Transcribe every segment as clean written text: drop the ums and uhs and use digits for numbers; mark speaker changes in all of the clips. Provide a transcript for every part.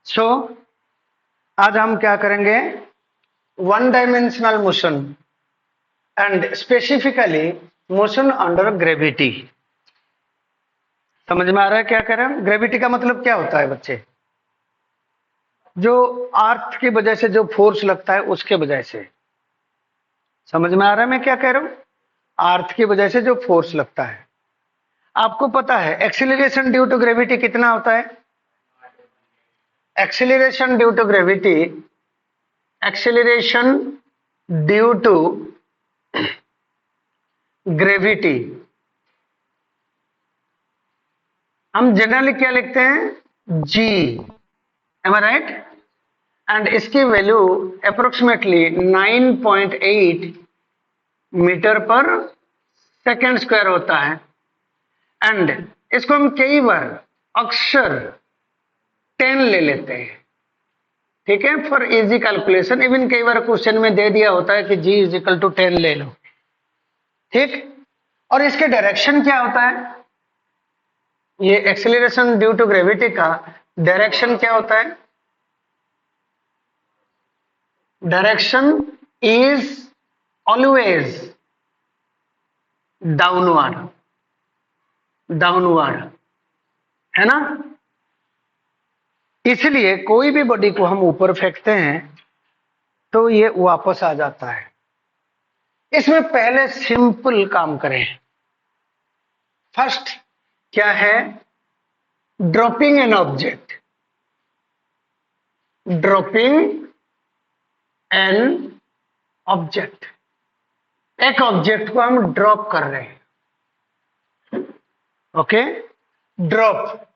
Speaker 1: सो आज हम क्या करेंगे, one dimensional motion and specifically motion under gravity. समझ में आ रहा है क्या कह रहे हैं? ग्रेविटी का मतलब क्या होता है बच्चे? जो अर्थ की वजह से जो फोर्स लगता है उसके वजह से। समझ में आ रहा है मैं क्या कह रहा हूं? अर्थ की वजह से जो फोर्स लगता है। आपको पता है एक्सीलरेशन ड्यू टू ग्रेविटी कितना होता है? Acceleration due to gravity, acceleration due to gravity हम जनरली क्या लिखते हैं? G. Am I right? And इसकी वैल्यू अप्रोक्सीमेटली 9.8 मीटर पर सेकेंड स्क्वायर होता है। एंड इसको हम कई बार अक्सर 10 ले लेते हैं, ठीक है, फॉर इजी कैलकुलेशन। इवन कई बार क्वेश्चन में दे दिया होता है कि जी इज इक्वल टू 10 ले लो, ठीक। और इसके डायरेक्शन क्या होता है? ये एक्सेलरेशन ड्यू टू ग्रेविटी का डायरेक्शन क्या होता है? Direction is always downward, downward, है ना। इसलिए कोई भी बॉडी को हम ऊपर फेंकते हैं तो ये वापस आ जाता है। इसमें पहले सिंपल काम करें। फर्स्ट क्या है? Dropping an object, dropping an object. एक ऑब्जेक्ट को हम ड्रॉप कर रहे हैं, ओके। ड्रॉप,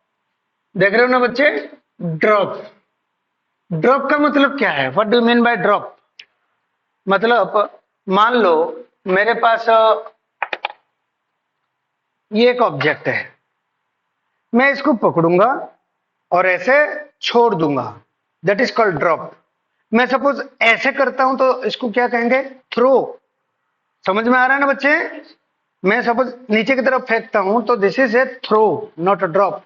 Speaker 1: देख रहे हो ना बच्चे? ड्रॉप, ड्रॉप का मतलब क्या है? What do you mean by drop? मतलब मान लो मेरे पास ये एक ऑब्जेक्ट है, मैं इसको पकड़ूंगा और ऐसे छोड़ दूंगा, दैट इज कॉल्ड ड्रॉप। मैं सपोज ऐसे करता हूं तो इसको क्या कहेंगे? थ्रो। समझ में आ रहा है ना बच्चे? मैं सपोज नीचे की तरफ फेंकता हूं तो this is a throw, not a drop.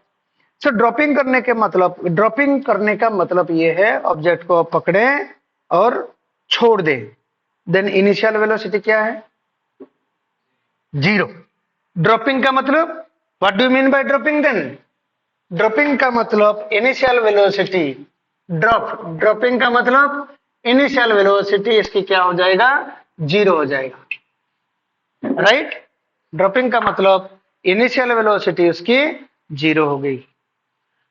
Speaker 1: So dropping करने के मतलब, ड्रॉपिंग करने का मतलब ये है ऑब्जेक्ट को पकड़े और छोड़ दे। देन इनिशियल वेलोसिटी क्या है? 0। ड्रॉपिंग का मतलब, what do you mean by dropping? Then dropping का मतलब इनिशियल वेलोसिटी ड्रॉप, ड्रॉपिंग का मतलब इनिशियल वेलोसिटी इसकी क्या हो जाएगा? 0 हो जाएगा, राइट। ड्रॉपिंग का मतलब इनिशियल वेलोसिटी उसकी 0 हो गई।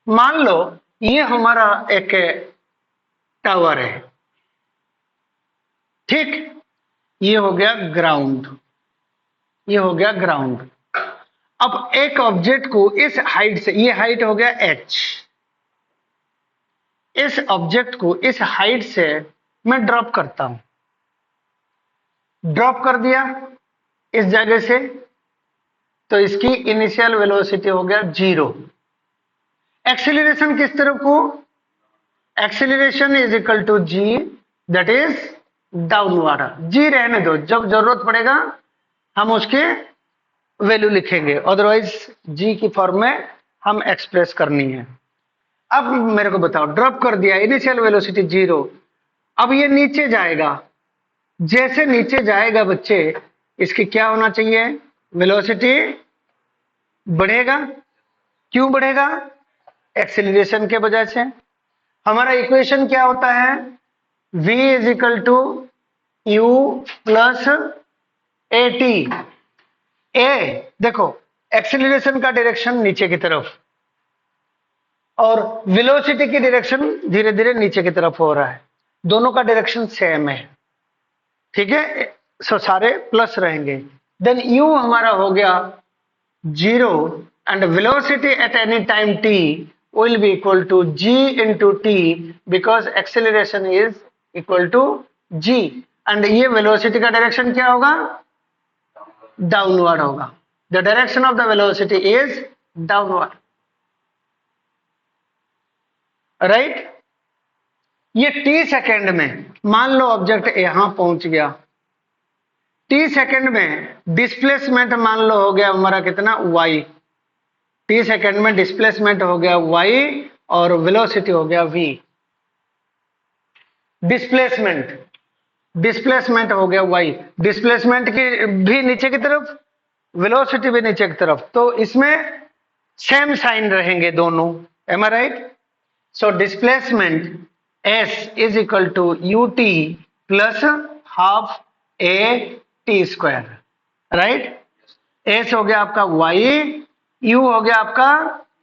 Speaker 1: मान लो ये हमारा एक टावर है, ठीक। ये हो गया ग्राउंड, ये हो गया ग्राउंड। अब एक ऑब्जेक्ट को इस हाइट से, ये हाइट हो गया h, इस ऑब्जेक्ट को इस हाइट से मैं ड्रॉप करता हूं। ड्रॉप कर दिया इस जगह से, तो इसकी इनिशियल वेलोसिटी हो गया 0। एक्सीलरेशन किस तरफ को? Acceleration is equal to g, that is downward. G रहने दो, जब जरूरत पड़ेगा हम उसके वैल्यू लिखेंगे, अदरवाइज जी की फॉर्म में हम एक्सप्रेस करनी है। अब मेरे को बताओ, ड्रॉप कर दिया, इनिशियल वेलोसिटी 0। अब ये नीचे जाएगा, जैसे नीचे जाएगा बच्चे, इसकी क्या होना चाहिए? वेलोसिटी बढ़ेगा। क्यों बढ़ेगा? एक्सेलरेशन के वजह से। हमारा इक्वेशन क्या होता है? v is equal to you plus A t. ए देखो, एक्सेलरेशन का डायरेक्शन नीचे की तरफ और वेलोसिटी की डायरेक्शन धीरे धीरे नीचे की तरफ हो रहा है, दोनों का डायरेक्शन सेम है, ठीक है। सो सारे प्लस रहेंगे। देन u हमारा हो गया 0 and velocity at any time t will be equal to g into t because acceleration is equal to g and ये वेलोसिटी का डायरेक्शन क्या होगा? डाउनवर्ड होगा। The direction of the velocity is downward, right. ये t second में, मान लो object यहां पहुंच गया, t सेकेंड में डिस्प्लेसमेंट मान लो हो गया हमारा कितना? y। t सेकेंड में डिस्प्लेसमेंट हो गया y और वेलोसिटी हो गया v। डिस्प्लेसमेंट, डिस्प्लेसमेंट हो गया y, डिस्प्लेसमेंट की भी नीचे की तरफ, वेलोसिटी भी नीचे की तरफ, तो इसमें सेम साइन रहेंगे दोनों। Am I right? So displacement s is equal to U T plus half A T square, right? S हो गया आपका y, u हो गया आपका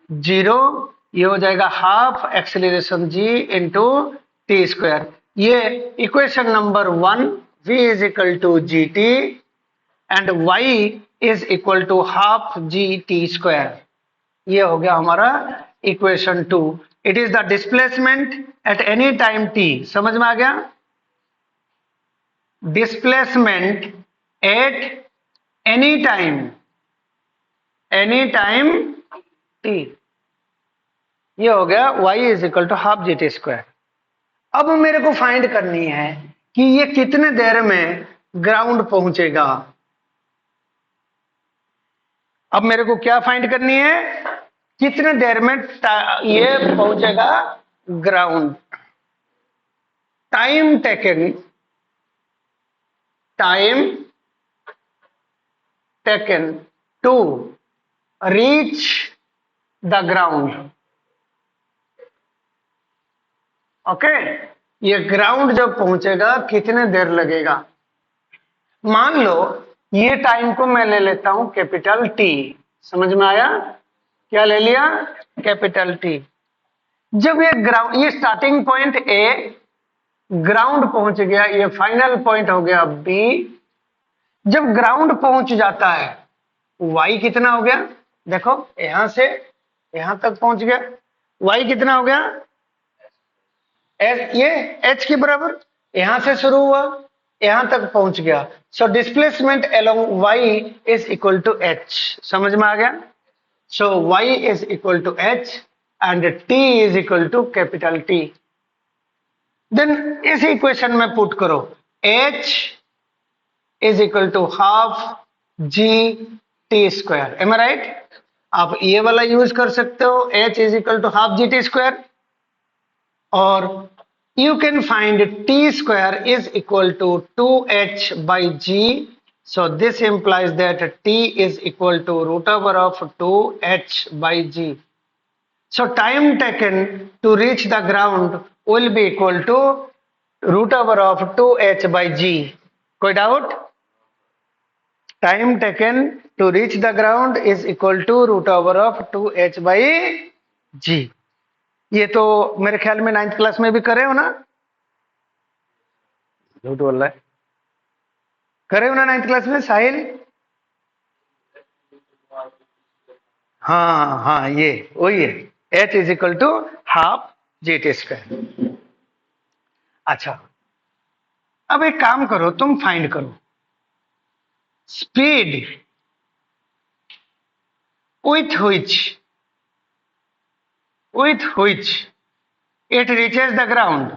Speaker 1: 0, ये हो जाएगा half acceleration g into t square. ये equation number 1, v is equal to g t and y is equal to half G T square. ये हो गया हमारा equation 2। It is the displacement at any time t। समझ में आ गया? Displacement at any time t, ये हो गया y is equal to half G T square. अब मेरे को फाइंड करनी है कि ये कितने देर में ग्राउंड पहुंचेगा। अब मेरे को क्या फाइंड करनी है? कितने देर में ये पहुंचेगा ground. Time taken to reach the ground. Okay, ये ग्राउंड जब पहुंचेगा कितने देर लगेगा। मान लो ये टाइम को मैं ले लेता हूं कैपिटल टी। समझ में आया? क्या ले लिया? Capital T. जब ये ग्राउंड, ये स्टार्टिंग पॉइंट ए, ग्राउंड पहुंच गया, ये फाइनल पॉइंट हो गया बी। जब ग्राउंड पहुंच जाता है y कितना हो गया? देखो यहां से यहां तक पहुंच गया, y कितना हो गया? ये h के बराबर, यहां से शुरू हुआ यहां तक पहुंच गया। So displacement along y is equal to h। समझ में आ गया? So y is equal to h and t is equal to capital T। Then इस इक्वेशन में पुट करो, h is equal to half G T square. Am I right? आप ये वाला यूज कर सकते हो, h is equal to half G T square, और you can find t square is equal to 2h by g. So this implies that t is equal to root over of 2h by g. So time taken to reach the ground will be equal to root over of 2h by g. कोई doubt? Time taken to reach the ground is equal to root over of 2h by g. ये तो मेरे ख्याल में 9th class में भी करे हो ना? झूठ बोल रहा है। करे हो ना 9th क्लास में साहिल? हाँ हाँ, ये वही है, h is equal to half G T square. अच्छा, अब एक काम करो, तुम फाइंड करो speed with which it reaches the ground,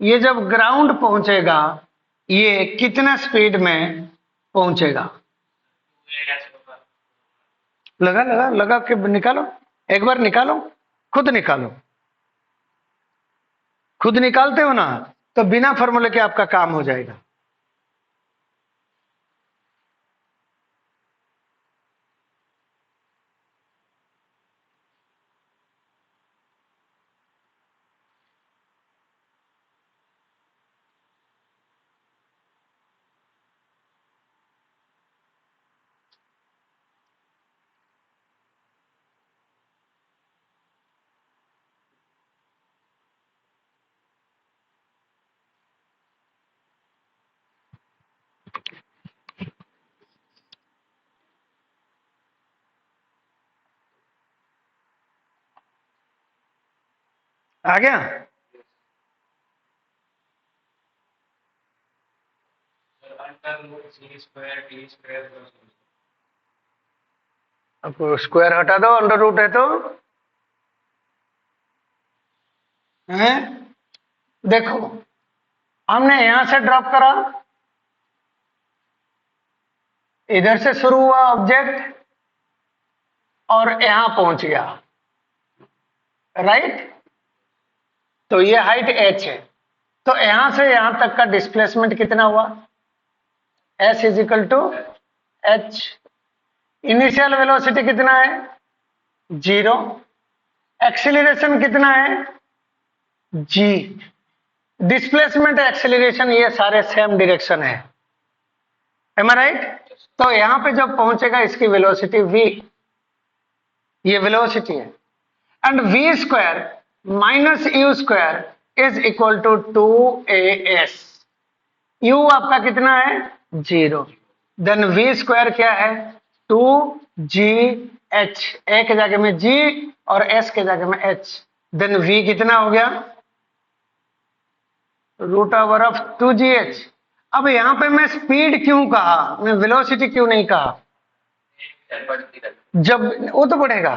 Speaker 1: ये जब ग्राउंड पहुंचेगा ये कितना स्पीड में पहुंचेगा? लगा लगा लगा के निकालो, एक बार निकालो, खुद निकालो। खुद निकालते हो ना तो बिना फॉर्मूले के आपका काम हो जाएगा। आ गया? अब स्क्वायर हटा दो, अंडर रूट है तो है। देखो हमने यहां से ड्रॉप करा, इधर से शुरू हुआ ऑब्जेक्ट और यहां पहुंच गया। राइट। तो ये हाइट h है, तो यहां से यहां तक का डिस्प्लेसमेंट कितना हुआ, s is equal to h। Initial velocity कितना है, 0। एक्सीलरेशन कितना है, g। डिस्प्लेसमेंट, एक्सेलरेशन, ये सारे सेम डायरेक्शन है, एम आई राइट। तो यहां पे जब पहुंचेगा इसकी वेलोसिटी v, ये वेलोसिटी है, and v square minus you square is equal to 2as। u आपका कितना है, 0। देन v स्क्वायर क्या है, 2gh, a के जगह में g और s के जगह में h। देन v कितना हो गया, रूट ओवर ऑफ 2gh। अब यहां पे मैं स्पीड क्यों कहा, मैं वेलोसिटी क्यों नहीं कहा, जब वो तो बढ़ेगा,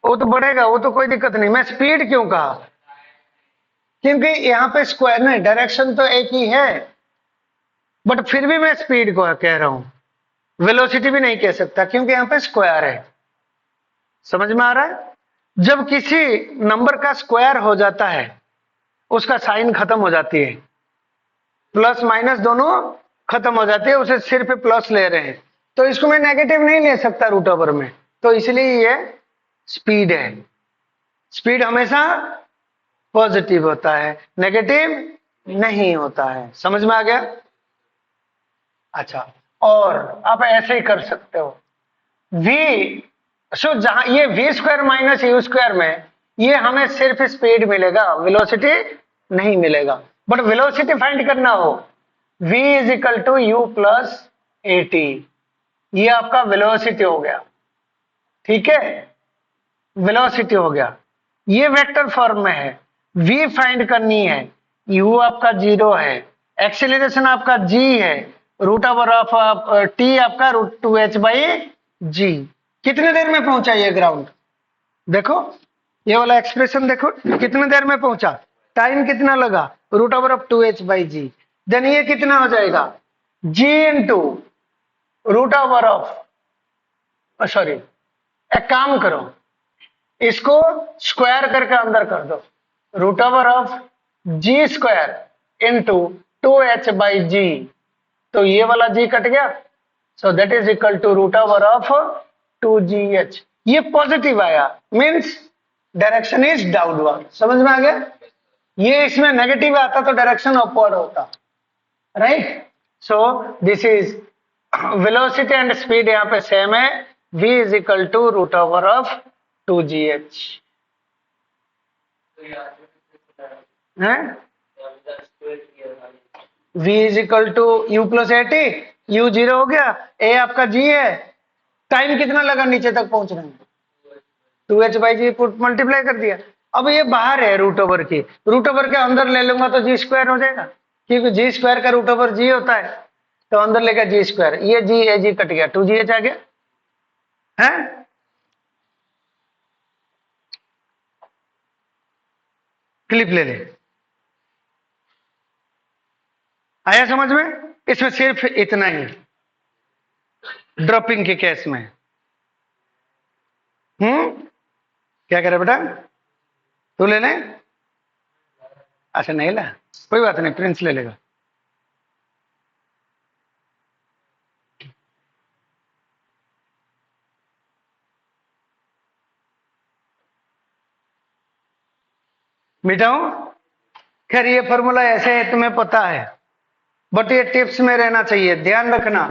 Speaker 1: वो तो बढ़ेगा, वो तो कोई दिक्कत नहीं, मैं स्पीड क्यों कहा, क्योंकि यहाँ पे स्क्वायर नहीं, डायरेक्शन तो एक ही है, बट फिर भी मैं स्पीड को कह रहा हूं, वेलोसिटी भी नहीं कह सकता क्योंकि यहाँ पे स्क्वायर है। समझ में आ रहा है, जब किसी नंबर का स्क्वायर हो जाता है उसका साइन खत्म हो जाती है, प्लस माइनस दोनों खत्म हो जाती है, उसे सिर्फ प्लस ले रहे हैं, तो इसको मैं नेगेटिव नहीं ले सकता रूट ओवर में, तो इसलिए ये स्पीड है। स्पीड हमेशा पॉजिटिव होता है, नेगेटिव नहीं होता है। समझ में आ गया, अच्छा। और आप ऐसे ही कर सकते हो, v, सो जहां ये v square minus you square में ये हमें सिर्फ स्पीड मिलेगा, वेलोसिटी नहीं मिलेगा, बट वेलोसिटी फाइंड करना हो, v is equal to you plus A T, ये आपका वेलोसिटी हो गया, ठीक है, वेलोसिटी हो गया, ये वेक्टर फॉर्म में है, v फाइंड करनी है, u आपका 0 है, एक्सेलरेशन आपका g है, रूट ओवर ऑफ t आपका रूट 2h बाई g। कितने देर में पहुंचा ये ग्राउंड, देखो ये वाला एक्सप्रेशन देखो, कितने देर में पहुंचा, टाइम कितना लगा, root over of 2h by g. Then ये कितना हो जाएगा, g into root over of, sorry, एक काम करो, इसको स्क्वायर करके अंदर कर दो, root over of g square into 2h by g, तो ये वाला g कट गया, so that is equal to root over of 2gh। ये पॉजिटिव आया, मींस डायरेक्शन इज डाउनवर्ड। समझ में आ गया, ये इसमें नेगेटिव आता तो डायरेक्शन अपवर्ड होता, right. So this is velocity and speed यहाँ पे सेम है, v is equal to root over of 2gh है, v is equal to you plus A T, U 0 हो गया, a आपका g है, टाइम कितना लगा नीचे तक पहुंचने में, 2h बाई जी मल्टीप्लाई कर दिया। अब ये बाहर है रूट ओवर की, रूट ओवर के अंदर ले लूंगा तो जी स्क्वायर हो जाएगा, क्योंकि जी स्क्वायर का रूट ओवर जी होता है, तो अंदर लेगा जी स्क्वायर, ये जी ए जी कट गया, 2gh आ गया है। क्लिप ले ले, आया समझ में, इसमें सिर्फ इतना ही, ड्रॉपिंग के केस में। क्या करे बेटा, तू ले ले, अच्छा नहीं ला, कोई बात नहीं, प्रिंस ले लेगा। मिटाऊं, खैर ये फॉर्मूला ऐसे है तुम्हें पता है, बट ये टिप्स में रहना चाहिए, ध्यान रखना,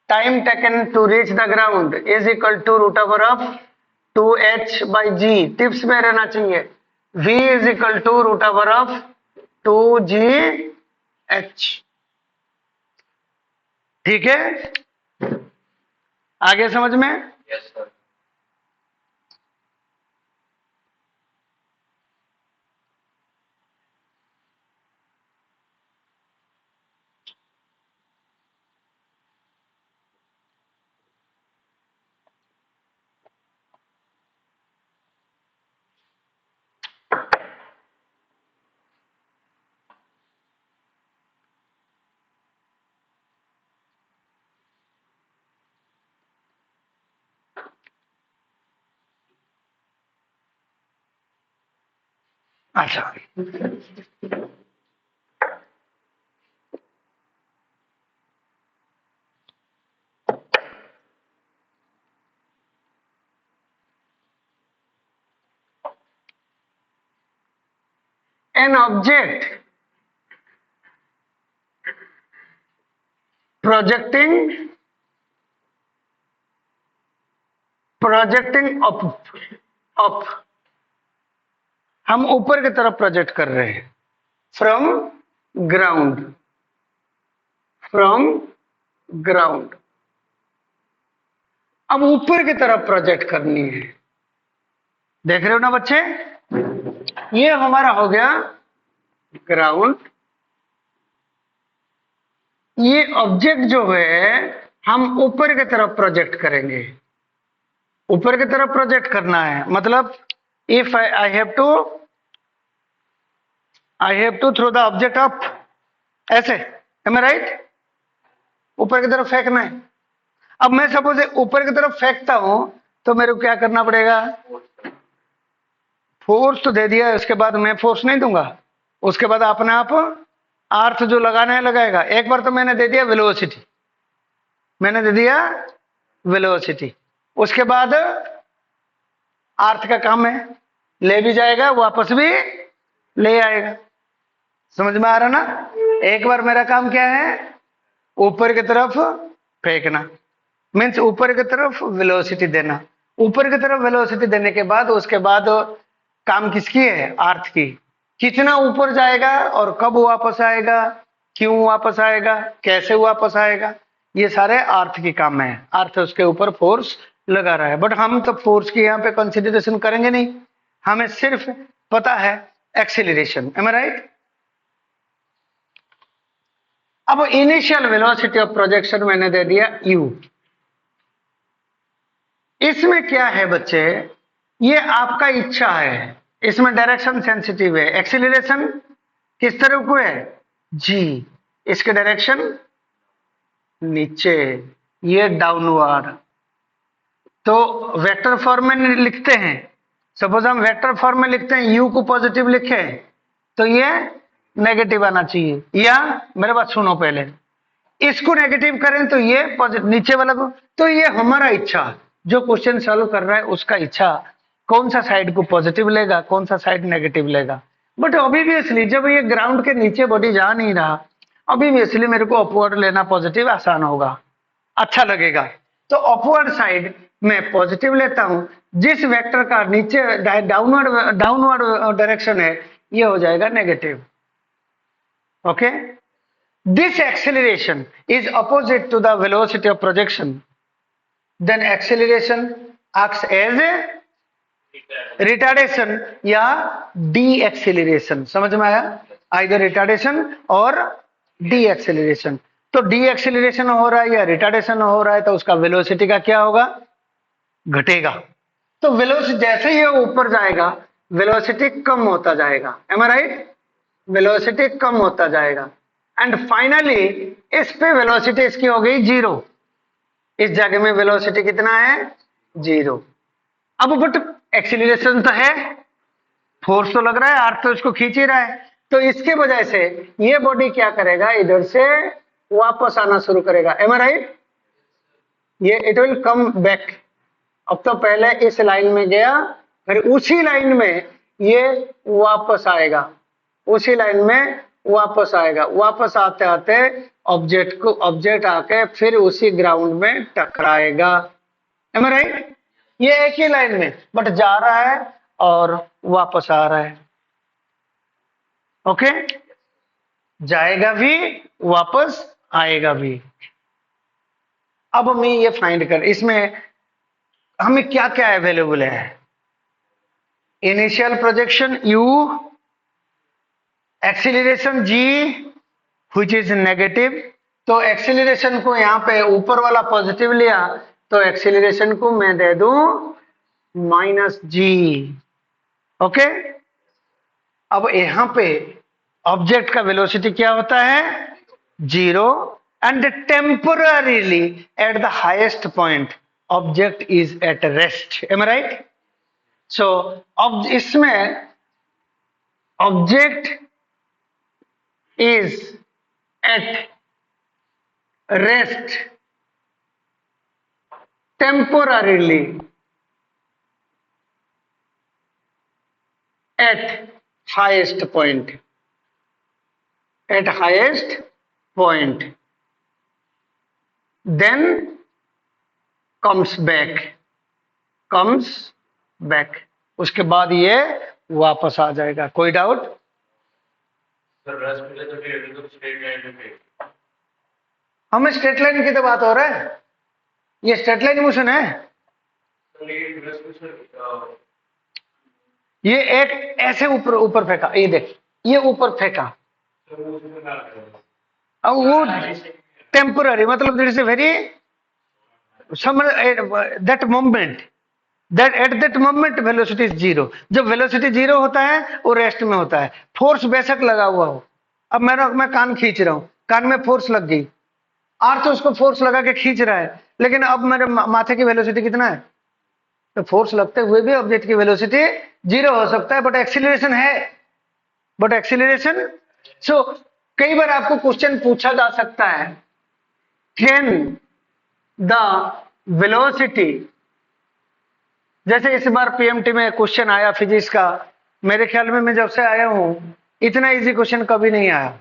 Speaker 1: time taken to reach the ground is equal to root over of 2h by G, tips में रहना चाहिए, v is equal to root over of 2gh, ठीक है, आगे समझ में। yes, sir. अच्छा, an object projecting up, हम ऊपर की तरफ प्रोजेक्ट कर रहे हैं फ्रॉम ग्राउंड। अब ऊपर की तरफ प्रोजेक्ट करनी है, देख रहे हो ना बच्चे, ये हमारा हो गया ग्राउंड। ये ऑब्जेक्ट जो है हम ऊपर की तरफ प्रोजेक्ट करेंगे, ऊपर की तरफ प्रोजेक्ट करना है। मतलब if I have to throw the object up, ऐसे, एम आई राइट? ऊपर की तरफ फेंकना है। अब मैं सपोज ऊपर की तरफ फेंकता हूं तो मेरे को क्या करना पड़ेगा? फोर्स तो दे दिया, उसके बाद मैं फोर्स नहीं दूंगा, उसके बाद अपने आप अर्थ जो लगाना है लगाएगा। एक बार तो मैंने दे दिया वेलोसिटी, उसके बाद अर्थ का काम है, ले भी जाएगा वापस भी ले आएगा। समझ में आ रहा ना? एक बार मेरा काम क्या है? ऊपर की तरफ फेंकना, मीन्स ऊपर की तरफ वेलोसिटी देना। ऊपर की तरफ वेलोसिटी देने के बाद उसके बाद काम किसकी है? अर्थ की। कितना ऊपर जाएगा और कब वापस आएगा, क्यों वापस आएगा, कैसे वापस आएगा, ये सारे अर्थ की काम है। अर्थ उसके ऊपर फोर्स लगा रहा है, बट हम तो फोर्स की यहाँ पे कंसिडरेशन करेंगे नहीं, हमें सिर्फ पता है एक्सीलरेशन। M I right? अब इनिशियल वेलोसिटी ऑफ प्रोजेक्शन मैंने दे दिया u। इसमें क्या है बच्चे, ये आपका इच्छा है, इसमें डायरेक्शन सेंसिटिव है। एक्सीलरेशन किस तरफ को है? g, इसके डायरेक्शन नीचे, ये डाउनवर्ड। तो वेक्टर फॉर्म में लिखते हैं, सपोज हम वेक्टर फॉर्म में लिखते हैं, u को पॉजिटिव लिखे तो ये नेगेटिव आना चाहिए, या मेरे बात सुनो पहले, इसको नेगेटिव करें तो ये पॉजिटिव, नीचे वाला को। तो ये हमारा इच्छा, जो क्वेश्चन सॉल्व कर रहा है उसका इच्छा, कौन सा साइड को पॉजिटिव लेगा, कौन सा साइड नेगेटिव लेगा। बट ऑब्वियसली जब ये ग्राउंड के नीचे बॉडी जा नहीं रहा, ऑब्वियसली मेरे को अपवर्ड लेना पॉजिटिव आसान होगा, अच्छा लगेगा। तो अपवर्ड साइड में पॉजिटिव लेता हूं, जिस वेक्टर का नीचे डाउनवर्ड डायरेक्शन है ये हो जाएगा negative. Okay, this acceleration is opposite to the velocity of projection, then acceleration acts as a retardation या deceleration। समझ में आया? either retardation और deceleration। तो deceleration हो रहा है या retardation हो रहा है तो उसका वेलोसिटी का क्या होगा? घटेगा। तो वेलोसिटी जैसे ही ऊपर जाएगा वेलोसिटी कम होता जाएगा। M I right? वेलोसिटी कम होता जाएगा एंड फाइनली इस पे वेलोसिटी इसकी हो गई 0। इस जगह में वेलोसिटी कितना है? 0। अब बट एक्सीलरेशन तो है, फोर्स तो लग रहा है, अर्थ तो इसको खींच ही रहा है, तो इसके वजह से ये बॉडी क्या करेगा? इधर से वापस आना शुरू करेगा। M I right? ये इट विल कम बैक। अब तो पहले इस लाइन में गया, फिर उसी लाइन में ये वापस आएगा, उसी लाइन में वापस आएगा, वापस आते आते ऑब्जेक्ट आके फिर उसी ग्राउंड में टकराएगा। M I right? ये एक ही लाइन में बट जा रहा है और वापस आ रहा है। ओके, जाएगा भी वापस आएगा भी। अब हमें ये फाइंड कर, इसमें हमें क्या क्या अवेलेबल है? Initial projection u, acceleration g which is negative. तो एक्सीलरेशन को यहाँ पे ऊपर वाला पॉजिटिव लिया तो एक्सीलरेशन को मैं दे दूं -g। ओके, अब यहाँ पे ऑब्जेक्ट का वेलोसिटी क्या होता है? 0 and temporarily at the highest point object is at rest. Am I right? So अब इसमें object is at rest temporarily at highest point, at highest point, then comes back, उसके बाद ये वापस आ जाएगा। कोई डाउट? हमें स्ट्रेट लाइन की तो बात हो रहा है, ये स्ट्रेट लाइन मोशन है। ये एक ऐसे ऊपर ऊपर फेंका, ये देख, ये ऊपर फेंका, अब वो टेम्पोररी, मतलब there is a very that moment, that at that moment velocity is zero. जब वेलोसिटी जीरो होता है वो रेस्ट में होता है। फोर्स बेशक लगा हुआ हो, अब मैं कान खींच रहा हूं, कान में फोर्स लग गई, आर तो उसको फोर्स लगा के खींच रहा है, लेकिन अब मेरे माथे की वेलोसिटी कितना है? तो फोर्स लगते हुए भी ऑब्जेक्ट की वेलोसिटी जीरो हो सकता है, बट एक्सीलरेशन है, बट एक्सीलरेशन। सो कई बार आपको क्वेश्चन पूछा जा सकता है, कैन द वेलोसिटी, जैसे इस बार पीएमटी में क्वेश्चन आया फिजिक्स का, मेरे ख्याल में मैं जब से आया हूं इतना इजी क्वेश्चन कभी नहीं आया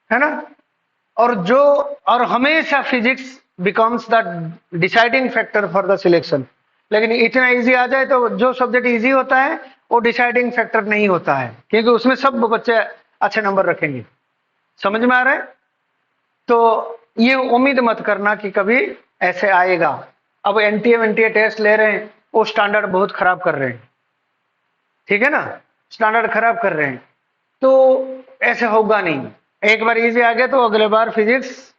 Speaker 1: है ना। और हमेशा physics becomes the deciding factor for the selection, लेकिन इतना इजी आ जाए तो जो सब्जेक्ट इजी होता है वो डिसाइडिंग फैक्टर नहीं होता है, क्योंकि उसमें सब बच्चे अच्छे नंबर रखेंगे। समझ में आ रहा है? तो ये उम्मीद मत करना कि कभी ऐसे आएगा। अब एनटीए टेस्ट ले रहे हैं, वो स्टैंडर्ड बहुत खराब कर रहे हैं, ठीक है ना, स्टैंडर्ड खराब कर रहे हैं, तो ऐसे होगा नहीं। एक बार इजी आ गया तो अगले बार फिजिक्स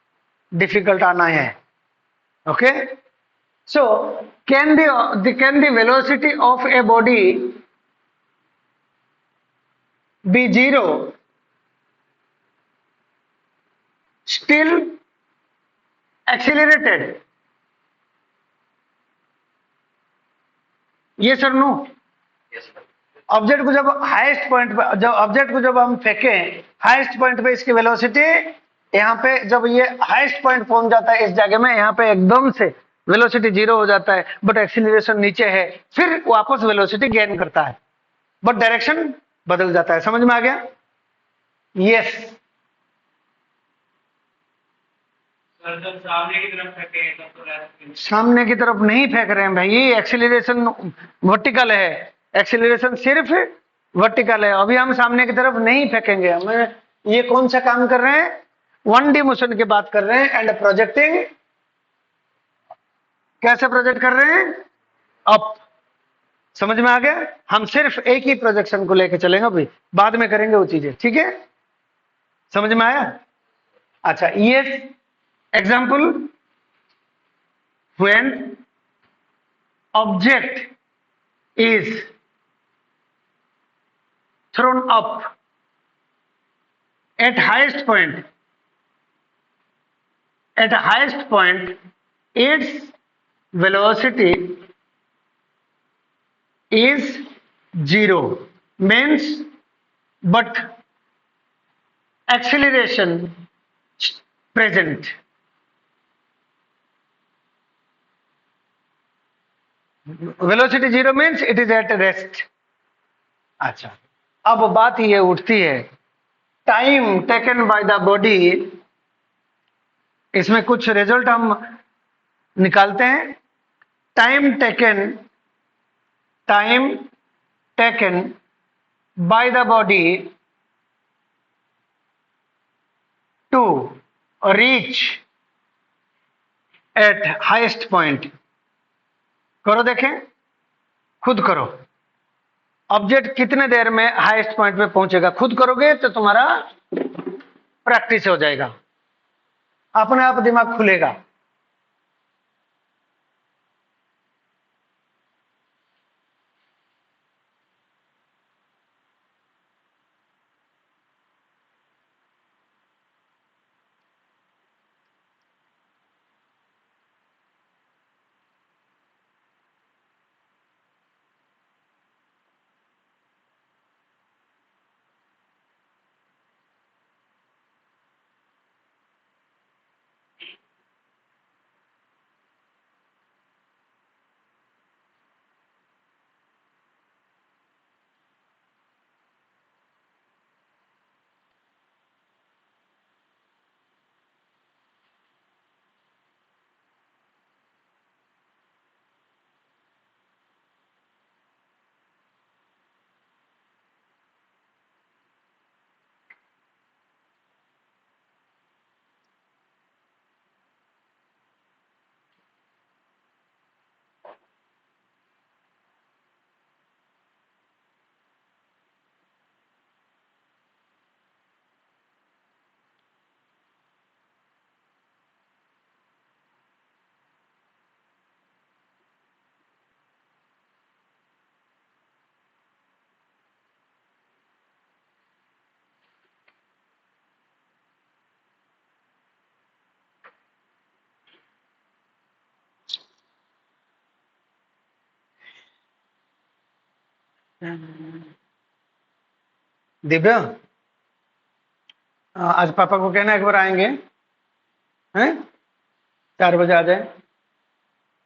Speaker 1: डिफिकल्ट आना है। Okay, so can the velocity of a body be zero still accelerated? ये सर नो। ऑब्जेक्ट को जब हाईएस्ट पॉइंट पे, जब ऑब्जेक्ट को जब हम फेंकें हाईएस्ट पॉइंट पे, इसकी वेलोसिटी यहाँ पे जब ये हाईएस्ट पॉइंट पहुंच जाता है इस जगह में, यहाँ पे एकदम से वेलोसिटी जीरो हो जाता है, बट एक्सीलरेशन नीचे है, फिर वापस वेलोसिटी गेन करता है, बट डायरेक्शन बदल जाता है। समझ में आ गया? यस। सामने की तरफ फेंके तो सामने की तरफ नहीं फेंक रहे हैं भाई, एक्सीलरेशन वर्टिकल है, एक्सीलरेशन सिर्फ वर्टिकल है। अभी हम सामने की तरफ नहीं फेंकेंगे, हम ये कौन सा काम कर रहे हैं? 1D मोशन की बात कर रहे हैं, एंड प्रोजेक्टिंग, कैसे प्रोजेक्ट कर रहे हैं? अप। समझ में आ गया? हम सिर्फ एक ही प्रोजेक्शन को लेकर चलेंगे, अभी बाद में करेंगे वो चीजें, ठीक है? समझ में आया? अच्छा, ये example, when object is thrown up at highest point, its velocity is zero, means but acceleration present। Velocity zero means it is at rest. अच्छा, अब बात ये उठती है, time taken by the body, इसमें कुछ रिजल्ट हम निकालते हैं। Time taken by the body to reach at highest point. करो, देखें, खुद करो, ऑब्जेक्ट कितने देर में हाईएस्ट पॉइंट पे पहुंचेगा, खुद करोगे तो तुम्हारा प्रैक्टिस हो जाएगा, अपने आप दिमाग खुलेगा। दिव्या, आज पापा को कहना एक बार आएंगे, हैं? 4 बजे आ जाए,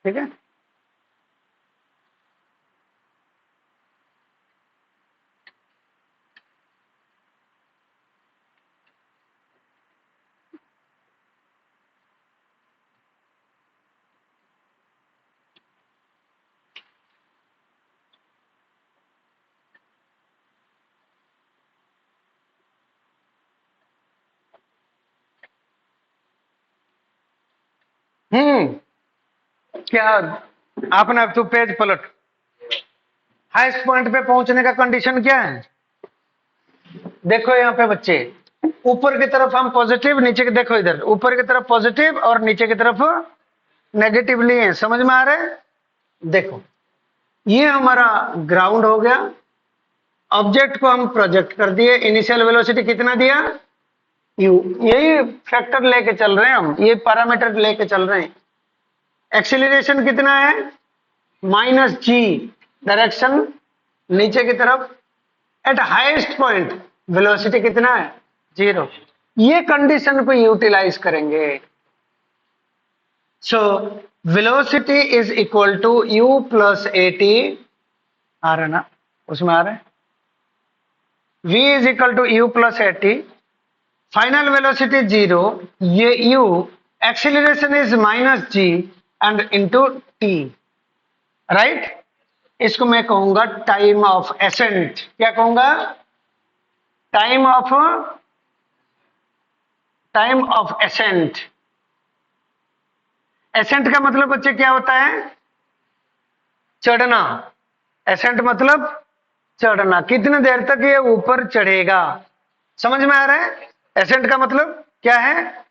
Speaker 1: ठीक है? क्या आपने, अब तो पेज पलट, हाईएस्ट पॉइंट पे पहुंचने का कंडीशन क्या है? देखो यहाँ पे बच्चे, ऊपर की तरफ हम पॉजिटिव, नीचे के देखो इधर, ऊपर की तरफ पॉजिटिव और नीचे की तरफ नेगेटिव लिए हैं, समझ में आ रहा है? देखो, ये हमारा ग्राउंड हो गया, ऑब्जेक्ट को हम प्रोजेक्ट कर दिए, इनिशियल वेलोसिटी कितना दिया? यू। यही फैक्टर लेके चल रहे हैं हम, ये पैरामीटर लेके चल रहे हैं। एक्सीलरेशन कितना है? -g, डायरेक्शन नीचे की तरफ। एट हाईएस्ट पॉइंट वेलोसिटी कितना है? 0। ये कंडीशन पे यूटिलाइज करेंगे। So velocity is equal to u plus at, आ रहा है ना, उसमें आ रहा है, v is equal to u plus at, final velocity 0, ये u, acceleration is -g and into t, right? इसको मैं कहूंगा टाइम ऑफ एसेंट। क्या कहूंगा? Time of accent. एसेंट का मतलब बच्चे क्या होता है? चढ़ना। एसेंट मतलब चढ़ना, कितने देर तक ये ऊपर चढ़ेगा, समझ में आ रहा है? एसेंट का मतलब क्या है?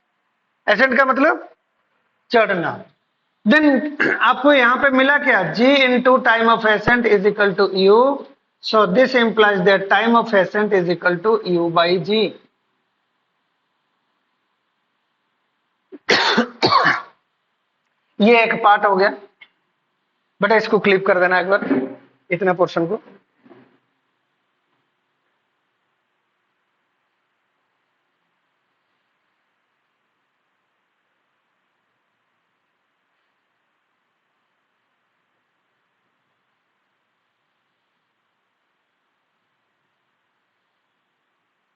Speaker 1: एसेंट का मतलब चढ़ना। देन आपको यहां पे मिला क्या? g into time of ascent is equal to u, so this implies that time of ascent is equal to u by g। ये एक पार्ट हो गया, बेटा इसको क्लिप कर देना एक बार, इतना पोर्शन को।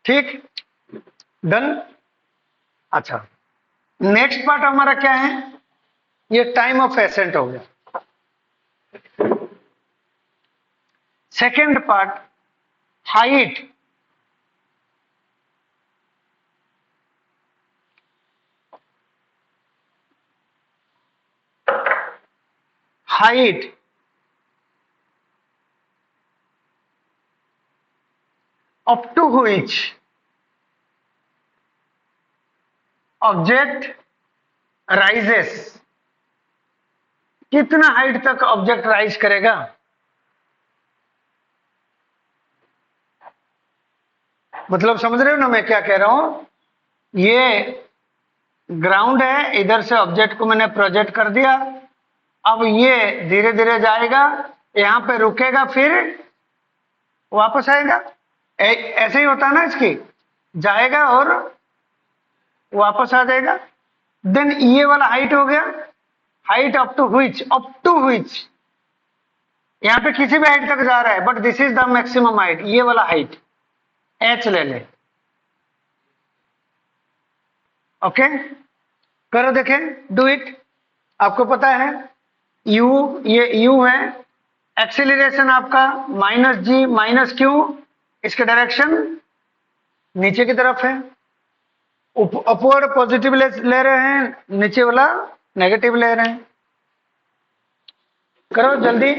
Speaker 1: ठीक, डन। अच्छा, नेक्स्ट पार्ट हमारा क्या है? ये टाइम ऑफ एसेंट हो गया। Second part, height. Height up to which object rises, कितना हाइट तक ऑब्जेक्ट राइज करेगा? मतलब समझ रहे हो ना मैं क्या कह रहा हूं? ये ग्राउंड है, इधर से ऑब्जेक्ट को मैंने प्रोजेक्ट कर दिया, अब ये धीरे धीरे जाएगा, यहां पे रुकेगा, फिर वापस आएगा। ऐसे ही होता है ना, इसकी जाएगा और वापस आ जाएगा। देन ये वाला हाइट हो गया, हाइट अप टू व्हिच, यहां पे किसी भी हाइट तक जा रहा है, but this is the maximum height, ये वाला हाइट h ले ले। ओके, करो देखें, डू इट। आपको पता है u, ये u है, एक्सीलरेशन आपका -g -q, इसके डायरेक्शन नीचे की तरफ है, अपवर्ड पॉजिटिव ले रहे हैं, नीचे वाला नेगेटिव ले रहे हैं। करो जल्दी।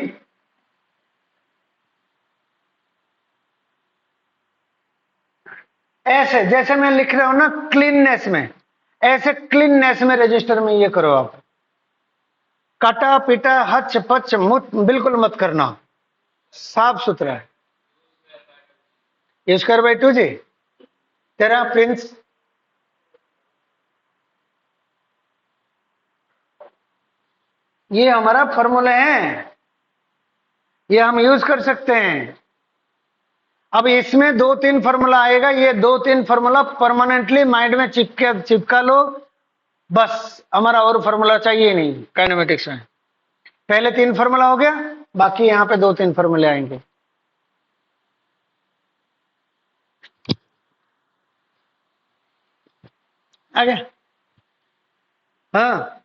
Speaker 1: ऐसे जैसे मैं लिख रहा हूं ना, क्लीननेस में, ऐसे क्लीननेस में रजिस्टर में ये करो आप, कटा पिटा हच पच मुत बिल्कुल मत करना, साफ सुथरा है। यूज भाई 2G तेरा प्रिंस, ये हमारा फॉर्मूला है, ये हम यूज कर सकते हैं। अब इसमें 2-3 फॉर्मूला आएगा, ये 2-3 फॉर्मूला परमानेंटली माइंड में चिपका लो, बस हमारा और फॉर्मूला चाहिए नहीं काइनेमेटिक्स में। पहले 3 फॉर्मूला हो गया, बाकी यहाँ पे 2-3 फॉर्मूले आएंगे। आगे हाँ,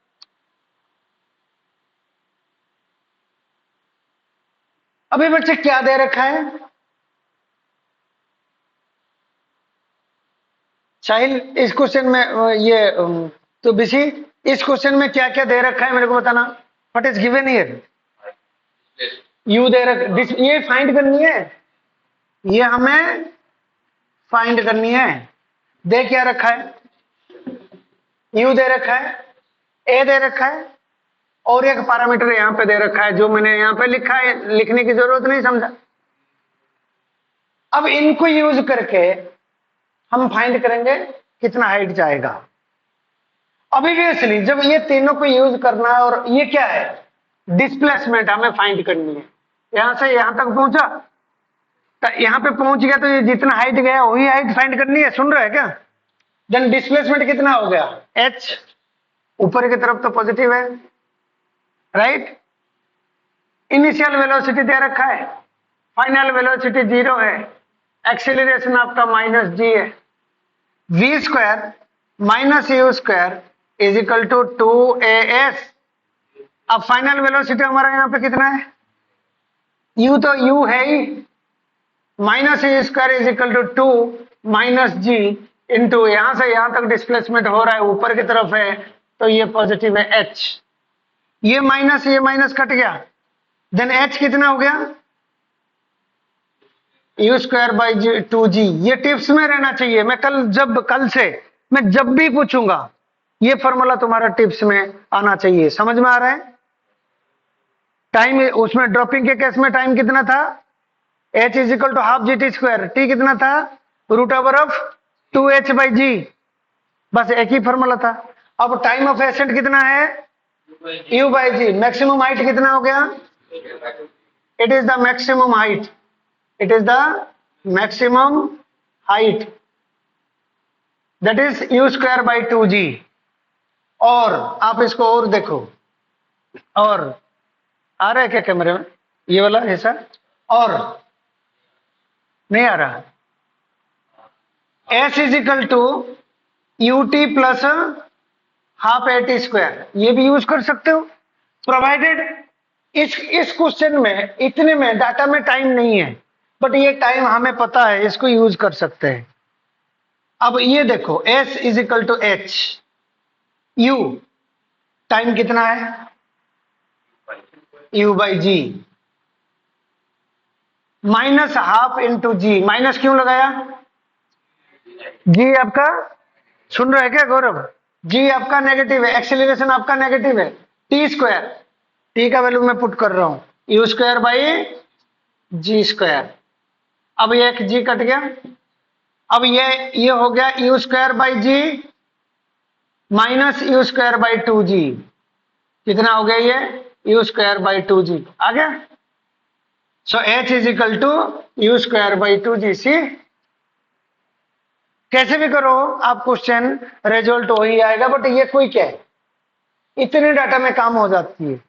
Speaker 1: अभी बच्चे क्या दे रखा है? साहिल, इस क्वेश्चन में ये तो बिसी, इस क्वेश्चन में क्या क्या दे रखा है मेरे को बताना। What is given here? You they रख, ये फाइंड करनी है, ये हमें फाइंड करनी है। दे क्या रखा है? यू दे रखा है, ए दे रखा है, और एक पैरामीटर यहां पे दे रखा है जो मैंने यहां पे लिखा है, लिखने की जरूरत नहीं, समझा? अब इनको यूज करके हम फाइंड करेंगे कितना हाइट जाएगा। ऑब्वियसली जब ये तीनों को यूज करना है, और ये क्या है? डिस्प्लेसमेंट हमें फाइंड करनी है। यहां से यहां तक पहुंचा, तो यहां पे पहुंच गया, तो ये जितना हाइट गया वही हाइट फाइंड करनी है। सुन रहे हैं क्या? देन डिस्प्लेसमेंट कितना हो गया? h, ऊपर की तरफ तो पॉजिटिव है, राइट? इनिशियल वेलोसिटी दे रखा है, फाइनल वेलोसिटी 0 है, एक्सेलरेशन आपका -g है, v square minus you square is equal to 2as। अब फाइनल वेलोसिटी हमारा यहाँ पे कितना है? u तो u है ही, minus you square is equal to 2 minus g into यहां से यहां तक डिस्प्लेसमेंट हो रहा है, ऊपर की तरफ है, तो ये पॉजिटिव है h। ये माइनस कट गया, देन h कितना हो गया? u square by 2g। ये टिप्स में रहना चाहिए, मैं कल से मैं जब भी पूछूंगा ये फॉर्मूला तुम्हारा टिप्स में आना चाहिए। समझ में आ रहा है? टाइम उसमें ड्रॉपिंग के केस में टाइम कितना था? h is equal to half G T square, t कितना था? √2h/g, बस एक ही फॉर्मूला था। अब टाइम ऑफ एसेंट कितना है? u/g। मैक्सिमम हाइट कितना हो गया? It is the maximum height, it is the maximum height, that is u square by 2g। और आप इसको और देखो, और आ रहा है क्या कैमरे में ये वाला हिस्सा? और नहीं आ रहा। s is equal to ut plus half at square, ये भी यूज कर सकते हो, प्रोवाइडेड इस क्वेश्चन में इतने में डाटा में टाइम नहीं है, बट ये टाइम हमें पता है, इसको यूज कर सकते हैं। अब ये देखो, s is equal to h, u time कितना है? u/g minus half into g. Minus क्यों लगाया? जी आपका, सुन रहे हैं क्या गौरव? जी आपका नेगेटिव है, एक्सेलरेशन आपका नेगेटिव है, टी स्क्वायर, टी का वैल्यू मैं पुट कर रहा हूं, u square by g square. अब ये एक जी कट गया, अब ये हो गया u square by g minus you square by 2g। कितना हो गया ये? यू स्क्वायर बाई 2g आ गया। So h is equal to u square by 2g। सी कैसे भी करो आप क्वेश्चन, रिजल्ट वही आएगा, बट ये कोई क्या है, इतने डाटा में काम हो जाती है।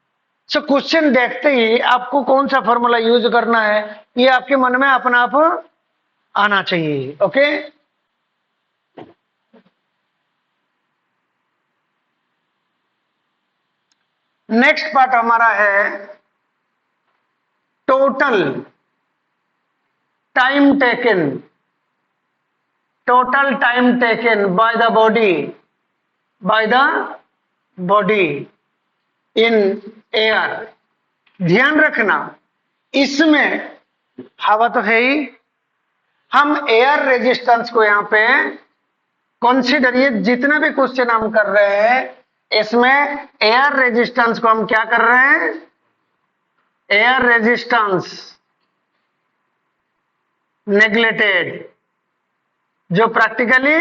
Speaker 1: सो क्वेश्चन देखते ही आपको कौन सा फॉर्मूला यूज करना है ये आपके मन में अपना आप आना चाहिए। ओके, नेक्स्ट पार्ट हमारा है total time taken, total time taken by the body in air. ध्यान रखना, इसमें हवा तो है ही, हम एयर रेजिस्टेंस को यहां पे कंसीडर, ये जितना भी क्वेश्चन हम कर रहे हैं इसमें एयर रेजिस्टेंस को हम क्या कर रहे हैं? एयर रेजिस्टेंस नेग्लेक्टेड, जो प्रैक्टिकली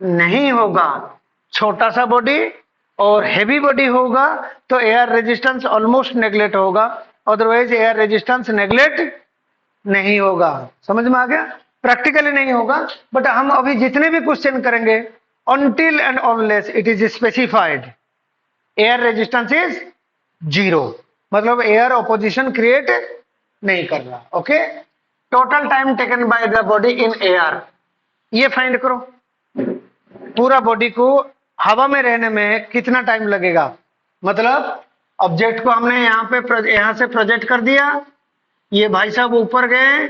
Speaker 1: नहीं होगा। छोटा सा बॉडी और हेवी बॉडी होगा तो एयर रेजिस्टेंस ऑलमोस्ट नेग्लेक्ट होगा, अदरवाइज एयर रेजिस्टेंस नेग्लेक्ट नहीं होगा। समझ में आ गया? प्रैक्टिकली नहीं होगा, बट हम अभी जितने भी क्वेश्चन करेंगे, until and unless it is specified air resistance is zero, मतलब एयर ऑपोजिशन क्रिएट नहीं कर रहा। Okay, total time taken by the body in air, ये फाइंड करो। पूरा बॉडी को हवा में रहने में कितना टाइम लगेगा, मतलब ऑब्जेक्ट को हमने यहाँ से प्रोजेक्ट कर दिया, ये भाई साहब ऊपर गए,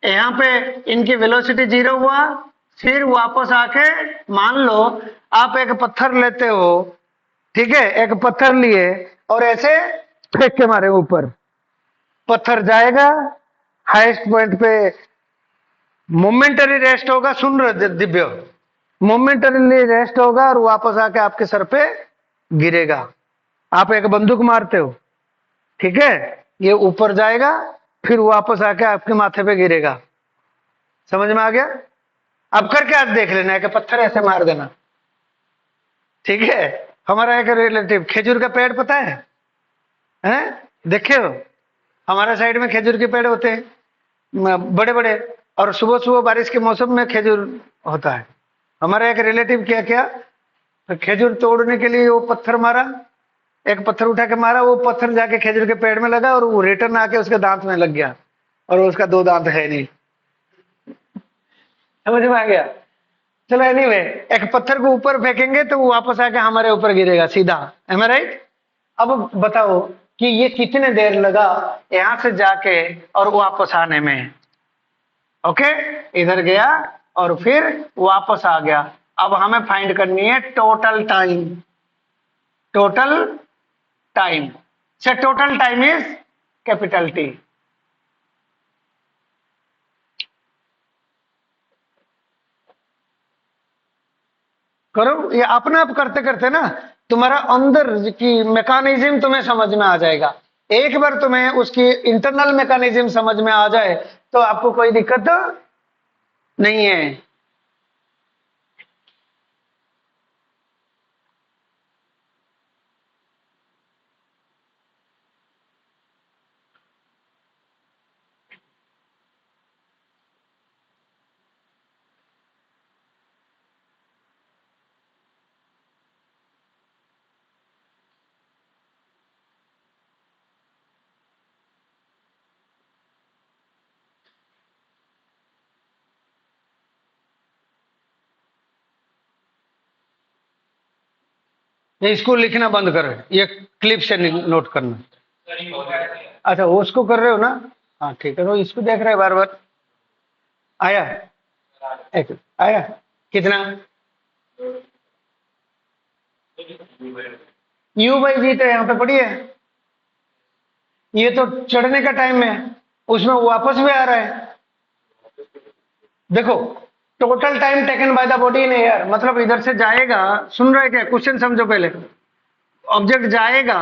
Speaker 1: यहाँ पे इनकी वेलोसिटी जीरो हुआ, फिर वापस आके मान लो आप एक पत्थर लेते हो, ठीक है, एक पत्थर लिए और ऐसे फेंक के मारे ऊपर, पत्थर जाएगा हाईएस्ट पॉइंट पे, मोमेंटरी रेस्ट होगा, सुन रहे दिव्य, मोमेंटरी रेस्ट होगा और वापस आके आपके सर पे गिरेगा। आप एक बंदूक मारते हो, ठीक है, ये ऊपर जाएगा फिर वापस आके आपके माथे पे गिरेगा। समझ में आ गया? अब करके आज देख लेना है कि पत्थर ऐसे मार देना, ठीक है। हमारा एक रिलेटिव, खजूर का पेड़ पता है, हैं? देखे हो, हमारे साइड में खजूर के पेड़ होते हैं बड़े बड़े, और सुबह सुबह बारिश के मौसम में खजूर होता है। हमारा एक रिलेटिव क्या किया, तो खजूर तोड़ने के लिए वो पत्थर मारा, एक पत्थर उठा के मारा, वो पत्थर जाके खजूर के पेड़ में लगा और वो रिटर्न आके उसके दांत में लग गया, और उसका दो दांत है नहीं। समझ में आ गया? चलो एनीवे, एक पत्थर को ऊपर फेंकेंगे तो वो वापस आके हमारे ऊपर गिरेगा सीधा। M I right? अब बताओ कि ये कितने देर लगा यहां से जाके और वापस आने में। ओके, इधर गया और फिर वापस आ गया। अब हमें फाइंड करनी है टोटल टाइम। टोटल टाइम से total time is capital T. करो, ये अपने आप करते करते ना तुम्हारा अंदर की मैकेनिज्म तुम्हें समझ में आ जाएगा। एक बार तुम्हें उसकी इंटरनल मैकेनिज्म समझ में आ जाए तो आपको कोई दिक्कत नहीं है। ये इसको लिखना बंद करो, ये क्लिप से नोट करना। अच्छा, वो उसको कर रहे हो ना? हाँ ठीक है, तो इसको देख रहे हैं बार बार। आया एक, आया कितना? यू बाई जी तो यहाँ पे पड़ी है, ये तो चढ़ने का टाइम है, उसमें वापस भी आ रहा है। देखो, total time taken by the body in air, मतलब इधर से जाएगा, सुन रहे क्या, क्वेश्चन समझो पहले। ऑब्जेक्ट जाएगा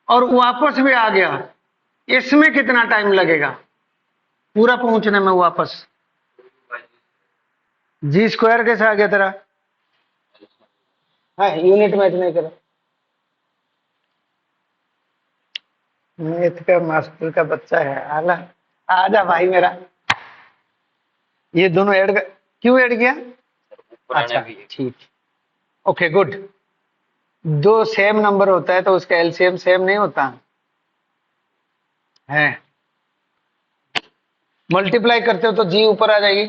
Speaker 1: और वापस भी आ गया, इसमें कितना टाइम लगेगा पूरा पहुंचने में वापस? जी स्क्वायर कैसे आ गया तेरा? हाँ, यूनिट मैच नहीं करा, मैथ का मास्टर का बच्चा है। आला आजा भाई मेरा, ये दोनों ऐड क्यों ऐड किया? अच्छा ठीक, ओके गुड। दो सेम नंबर होता है तो उसका एलसीएम सेम नहीं होता है, मल्टीप्लाई करते हो तो जी ऊपर आ जाएगी।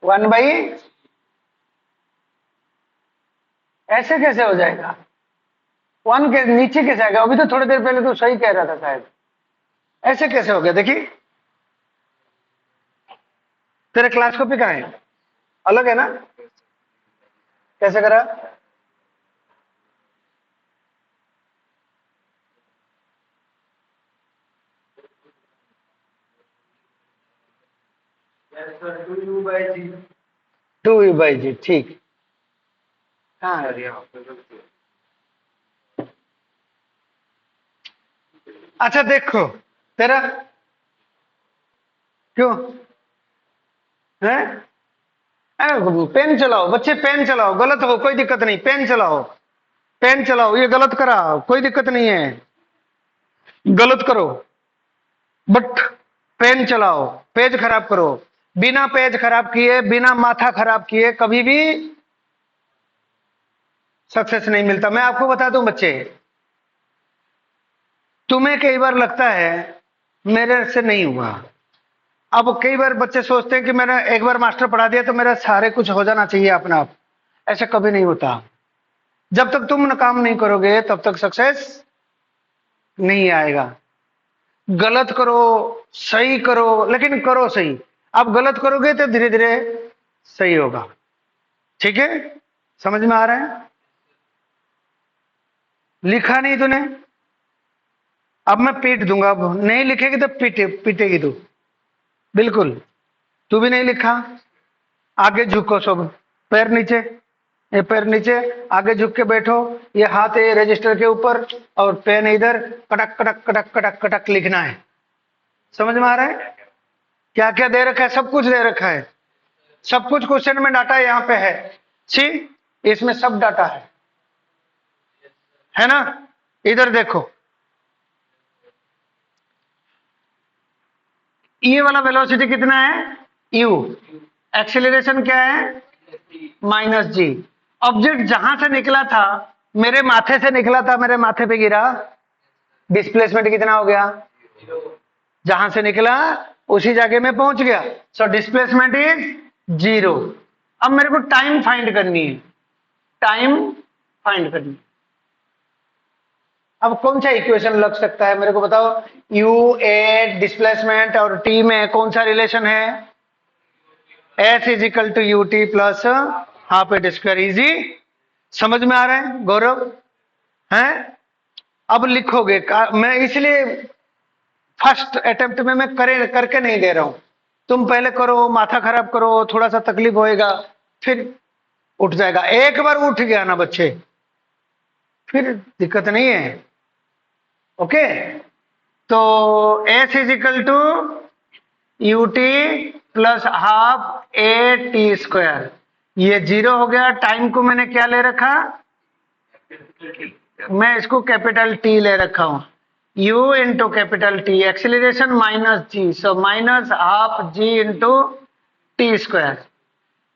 Speaker 1: 1/, ऐसे कैसे हो जाएगा? 1 के नीचे कैसे आएगा? अभी तो थोड़ी देर पहले तो सही कह रहा था शायद, ऐसे कैसे हो गया? देखिए, तेरे क्लास कॉपी कहाँ है? अलग है ना? कैसे करा? टू यू बाई जी, ठीक। हाँ, अच्छा देखो तेरा क्यों है? पेन चलाओ बच्चे, पेन चलाओ, गलत हो कोई दिक्कत नहीं, पेन चलाओ, पेन चलाओ, ये गलत करा कोई दिक्कत नहीं है। गलत करो बट पेन चलाओ, पेज खराब करो, बिना पेज खराब किए, बिना माथा खराब किए कभी भी सक्सेस नहीं मिलता। मैं आपको बता दूं बच्चे, तुम्हें कई बार लगता है मेरे से नहीं हुआ। अब कई बार बच्चे सोचते हैं कि मैंने एक बार मास्टर पढ़ा दिया तो मेरा सारे कुछ हो जाना चाहिए अपने आप। ऐसा कभी नहीं होता। जब तक तुम काम नहीं करोगे तब तक सक्सेस नहीं आएगा। गलत करो, सही करो, लेकिन करो सही। आप गलत करोगे तो धीरे धीरे सही होगा। ठीक है, समझ में आ रहा है? लिखा नहीं तूने, अब मैं पीट दूंगा। अब नहीं लिखेगी तो पीटेगी तू, बिल्कुल। तू भी नहीं लिखा, आगे झुको सब, पैर नीचे, ये पैर नीचे, आगे झुक के बैठो, ये हाथ है रजिस्टर के ऊपर और पेन इधर, कटक कटक कटक कटक कटक लिखना है। समझ में आ रहा है? क्या क्या दे रखा है? सब कुछ दे रखा है, सब कुछ क्वेश्चन में डाटा यहाँ पे है। सी, इसमें सब डाटा है ना? इधर देखो, ये वाला वेलोसिटी कितना है? u। एक्सेलरेशन क्या है? माइनस जी। ऑब्जेक्ट जहां से निकला था, मेरे माथे से निकला था, मेरे माथे पे गिरा, डिस्प्लेसमेंट कितना हो गया? जहां से निकला उसी जगह में पहुंच गया, सो डिस्प्लेसमेंट इज 0। अब मेरे को टाइम फाइंड करनी है, टाइम फाइंड करनी है। अब कौन सा इक्वेशन लग सकता है मेरे को बताओ? u ए डिस्प्लेसमेंट और t में कौन सा रिलेशन है? s is equal to U T plus half a square. Easy, समझ में आ रहा है गौरव? हैं? अब लिखोगे मैं इसलिए फर्स्ट अटेम्प्ट में मैं करके नहीं दे रहा हूं। तुम पहले करो, माथा खराब करो, थोड़ा सा तकलीफ होएगा, फिर उठ जाएगा। एक बार उठ गया ना बच्चे, फिर दिक्कत नहीं है। ओके, तो s is equal to U T plus half A T square, ये 0 हो गया। टाइम को मैंने क्या ले रखा? मैं इसको कैपिटल टी ले रखा हूं, u into capital t, acceleration minus g, so minus half g into t square.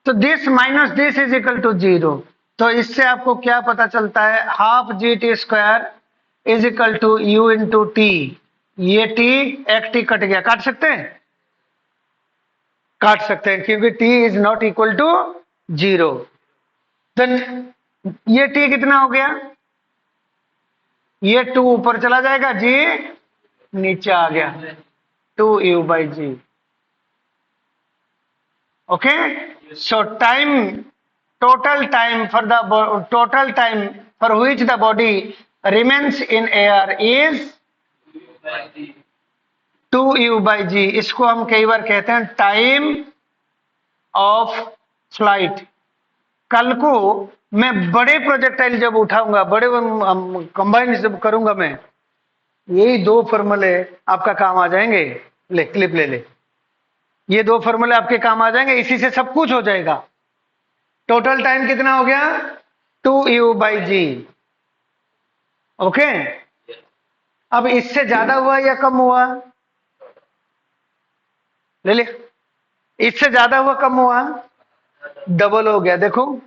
Speaker 1: तो this minus this is equal to 0। तो इससे आपको क्या पता चलता है? Half G T square is equal to u into t. ये टी, एक टी कट गया, काट सकते हैं? काट सकते हैं क्योंकि t is not equal to 0। Then ये t कितना हो गया? ये 2 ऊपर चला जाएगा, g नीचे आ गया, 2u by g. Okay, so time, total time for which the body remains in air is 2u by g। इसको हम कई बार कहते हैं टाइम ऑफ फ्लाइट। कल को मैं बड़े प्रोजेक्टाइल जब उठाऊंगा, बड़े कंबाइन जब करूंगा मैं, यही 2 फॉर्मूले आपका काम आ जाएंगे। ले क्लिप ले ले, ये 2 फॉर्मूले आपके काम आ जाएंगे, इसी से सब कुछ हो जाएगा। टोटल टाइम कितना हो गया? 2u by g. ओके, अब इससे ज्यादा हुआ या कम हुआ? ले ले, इससे ज्यादा हुआ कम हुआ? डबल हो गया। देखो,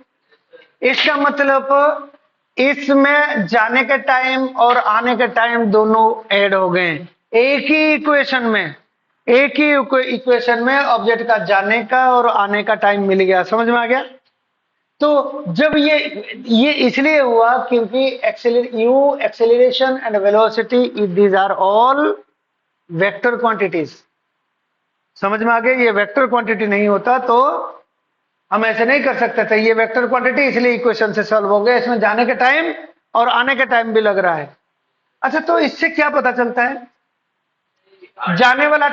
Speaker 1: इसका मतलब इसमें जाने के टाइम और आने के टाइम दोनों ऐड हो गए एक ही इक्वेशन में। एक ही इक्वेशन में ऑब्जेक्ट का जाने का और आने का टाइम मिल गया। समझ में आ गया? तो जब ये इसलिए हुआ क्योंकि acceleration and velocity, these are all vector quantities. समझ में आ गया? ये वेक्टर क्वांटिटी नहीं होता तो हम ऐसे नहीं कर सकते थे। ये वेक्टर क्वांटिटी, इसलिए इक्वेशन से सॉल्व हो गया। इसमें जाने के टाइम और आने के टाइम भी लग रहा है। अच्छा, तो इससे क्या पता चलता है? जाने वाला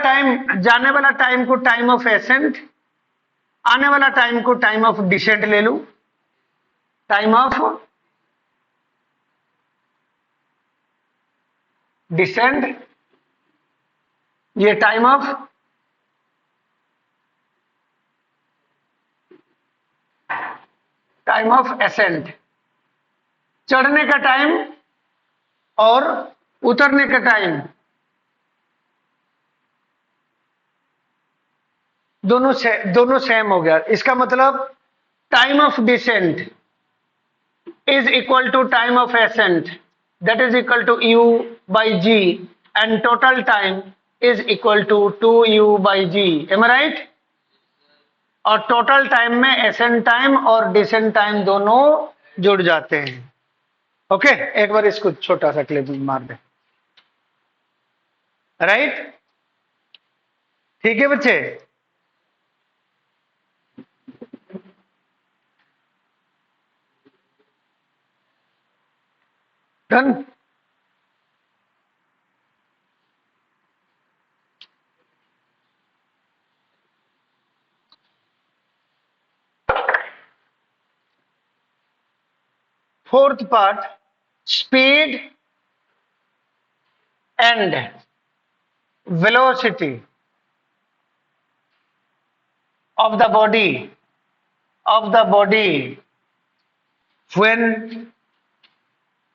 Speaker 1: टाइम को टाइम ऑफ एसेंट, आने वाला टाइम को टाइम ऑफ डिसेंट ले लूं, टाइम ऑफ डिसेंट, ये टाइम ऑफ एसेंट। चढ़ने का टाइम और उतरने का टाइम दोनों सेम हो गया। इसका मतलब time of descent is equal to time of ascent, that is equal to u by g, and total time is equal to 2u by g, am I right? और total time में accent time और decent time दोनों जुड़ जाते हैं। Okay, एक बार इसको छोटा सा क्लिप मार दे। राइट, ठीक है बच्चे। Done. Fourth part, speed and velocity of the body when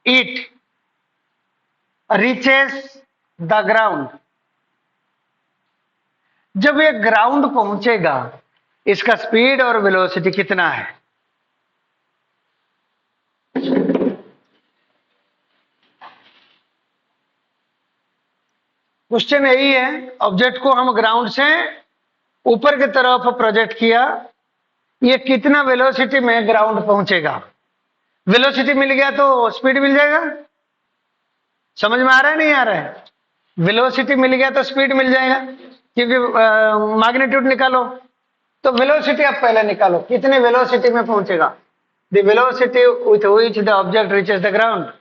Speaker 1: it reaches the ground। जब ये ग्राउंड पहुंचेगा इसका स्पीड और वेलोसिटी कितना है? क्वेश्चन यही है। ऑब्जेक्ट को हम ग्राउंड से ऊपर की तरफ प्रोजेक्ट किया, ये कितना वेलोसिटी में ग्राउंड पहुंचेगा? वेलोसिटी मिल गया तो स्पीड मिल जाएगा। समझ में आ रहा है नहीं आ रहा है? वेलोसिटी मिल गया तो स्पीड मिल जाएगा, क्योंकि मैग्नीट्यूड निकालो। तो वेलोसिटी आप पहले निकालो, कितने वेलोसिटी में पहुंचेगा? The velocity with which the object reaches the ground.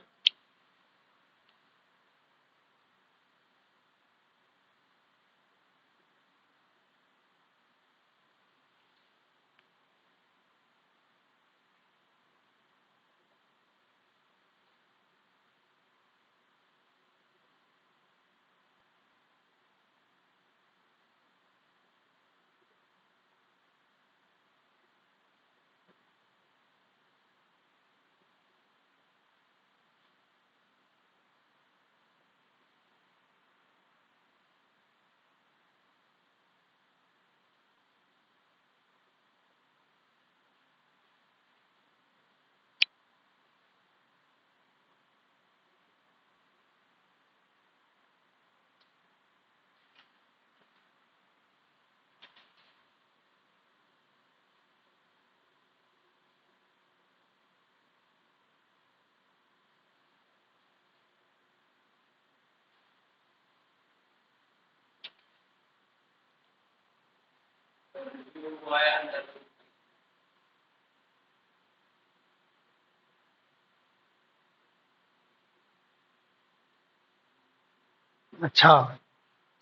Speaker 1: अच्छा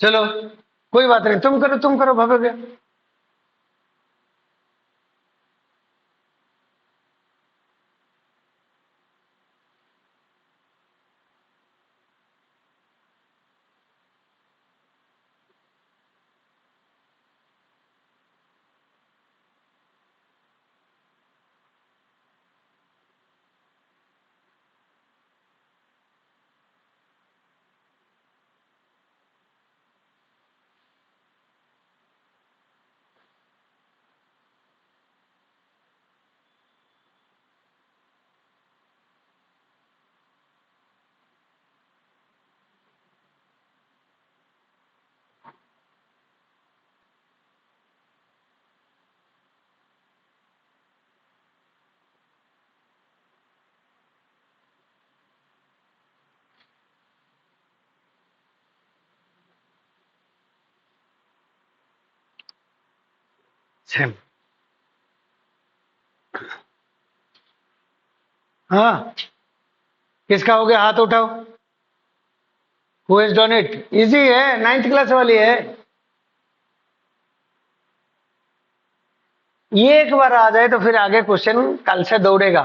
Speaker 1: चलो कोई बात नहीं, तुम करो भगोगे। सेम। हाँ, किसका हो गया? हाथ उठाओ। Who has done it? Easy है, 9th क्लास वाली है। ये एक बार आ जाए तो फिर आगे क्वेश्चन कल से दौड़ेगा,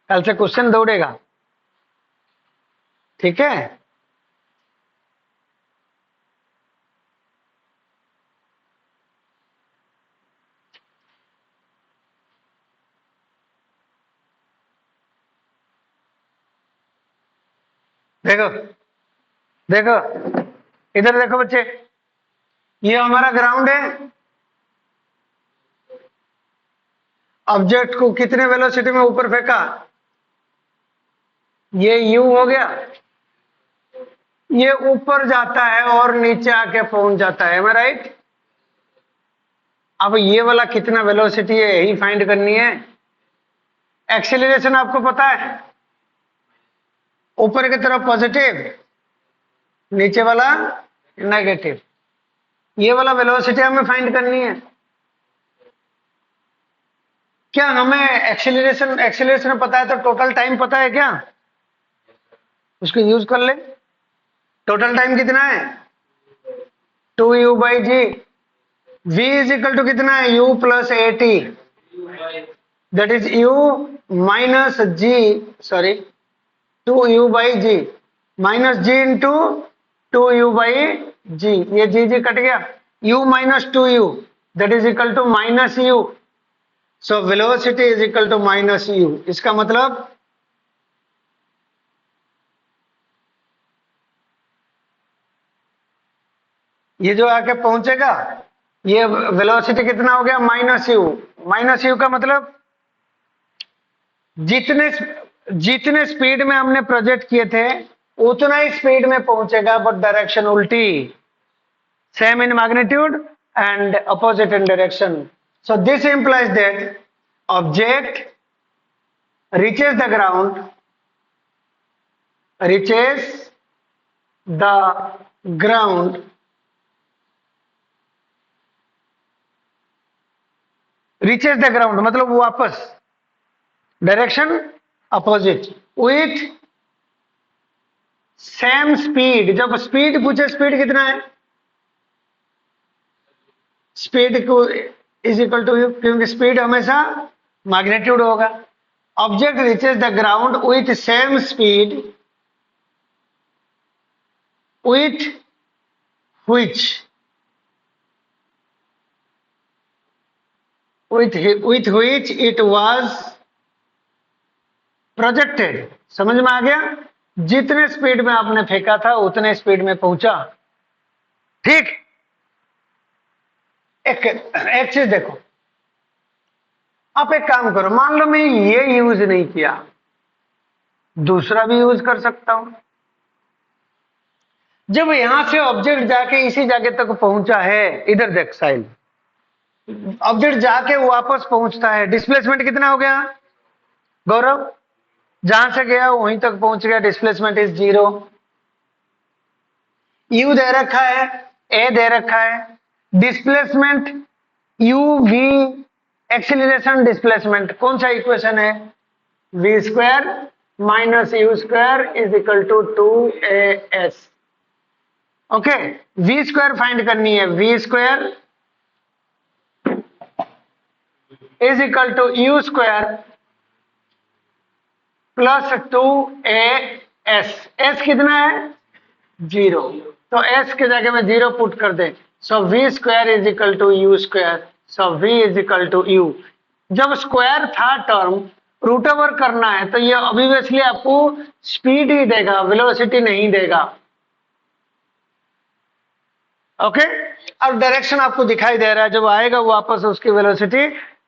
Speaker 1: कल से क्वेश्चन दौड़ेगा। ठीक है, देखो देखो, इधर देखो बच्चे, ये हमारा ग्राउंड है, ऑब्जेक्ट को कितने वेलोसिटी में ऊपर फेंका, ये u हो गया, ये ऊपर जाता है और नीचे आके पहुंच जाता है, राइट। अब ये वाला कितना वेलोसिटी है यही फाइंड करनी है। एक्सेलरेशन आपको पता है, ऊपर की तरफ पॉजिटिव, नीचे वाला नेगेटिव। ये वाला वेलोसिटी हमें फाइंड करनी है। क्या हमें एक्सेलरेशन पता है तो टोटल टाइम पता है क्या, उसको यूज कर ले। टोटल टाइम कितना है 2u/g। v is equal to कितना है u plus at, that is u माइनस g, sorry 2u/g minus g into 2u/g। ये g कट गया, u minus 2u that is equal to minus u। So velocity is equal to minus u। इसका मतलब ये जो आके पहुंचेगा, ये वेलोसिटी कितना हो गया माइनस यू। माइनस यू का मतलब जितने स्पीड में हमने प्रोजेक्ट किए थे उतना ही स्पीड में पहुंचेगा, बट डायरेक्शन उल्टी, same in magnitude and opposite in direction. So this implies that object reaches the ground, reaches the ground reaches the ground मतलब वापस direction opposite with same speed. जब स्पीड पूछे, स्पीड कितना है, speed को is equal to you, क्योंकि speed हमेशा magnitude होगा। Object reaches the ground with same speed with which it was projected. समझ में आ गया, जितने स्पीड में आपने फेंका था उतने स्पीड में पहुंचा। ठीक, एक चीज देखो, आप एक काम करो, मान लो मैं ये यूज नहीं किया, दूसरा भी यूज कर सकता हूं। जब यहां से ऑब्जेक्ट जाके इसी जगह तक पहुंचा है, इधर देख साइल, ऑब्जेक्ट जाके वापस पहुंचता है, डिस्प्लेसमेंट कितना हो गया गौरव, जहां से गया वहीं तक पहुंच गया, डिस्प्लेसमेंट इज 0। u दे रखा है, a दे रखा है, displacement u v, acceleration displacement, कौन सा इक्वेशन है, v square minus u square is equal to 2as। Okay, v square find करनी है, v square is equal to u square plus 2as। s कितना है 0, तो s के जगह में 0 पुट कर दे। So v square is equal to u square, so v is equal to u। जब स्क्वायर था टर्म, रूट ओवर करना है तो ये ऑब्वियसली आपको स्पीड ही देगा, वेलोसिटी नहीं देगा। ओके, अब डायरेक्शन आपको दिखाई दे रहा है, जब आएगा वापस उसकी वेलोसिटी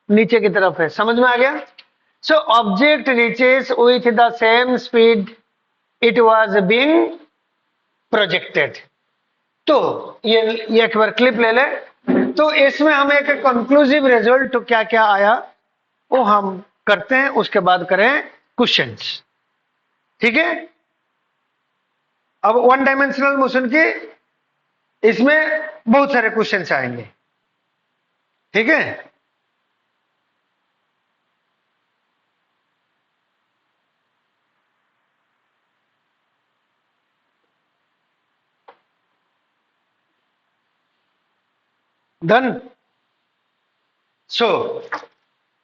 Speaker 1: नीचे की तरफ है। समझ में आ गया। So object reaches with the same speed it was being projected. तो ये एक बार क्लिप ले ले, तो इसमें हम एक कंक्लूसिव रिजल्ट क्या क्या आया वो हम करते हैं, उसके बाद करें क्वेश्चंस। ठीक है, अब वन डायमेंशनल मोशन की इसमें बहुत सारे क्वेश्चंस आएंगे। ठीक है, डन। सो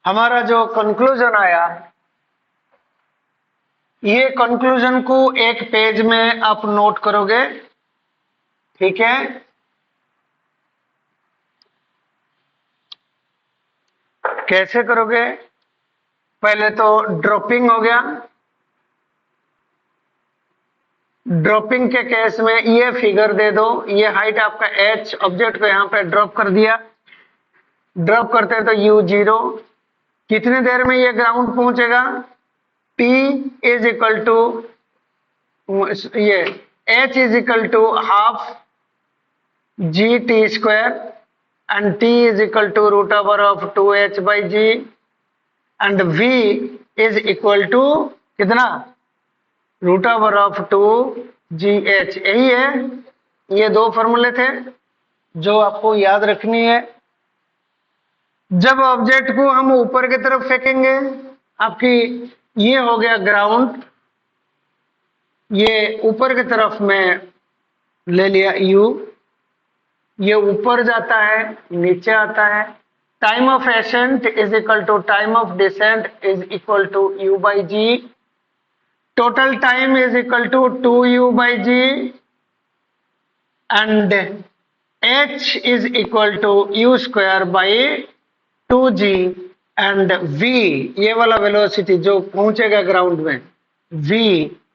Speaker 1: हमारा जो कंक्लूजन आया, ये कंक्लूजन को एक पेज में आप नोट करोगे। ठीक है, कैसे करोगे, पहले तो ड्रॉपिंग हो गया। ड्रॉपिंग के केस में ये फिगर दे दो, ये हाइट आपका h, ऑब्जेक्ट को यहां पे ड्रॉप कर दिया, ड्रॉप करते हैं तो u 0, कितने देर में ये ग्राउंड पहुंचेगा? T इज इक्वल टू ये H is equal to half G T square and T is equal to root over of 2H by g and V is equal to कितना? Root over of 2GH। यही है, ये दो फॉर्मूले थे जो आपको याद रखनी है। जब ऑब्जेक्ट को हम ऊपर की तरफ फेंकेंगे, आपकी ये हो गया ग्राउंड, ये ऊपर की तरफ में ले लिया U, ये ऊपर जाता है, नीचे आता है। Time of ascent is equal to time of descent is equal to U by g. Total time is equal to 2U by g and H is equal to U square by 2G and V, ये वाला velocity जो पहुंचेगा ground में, V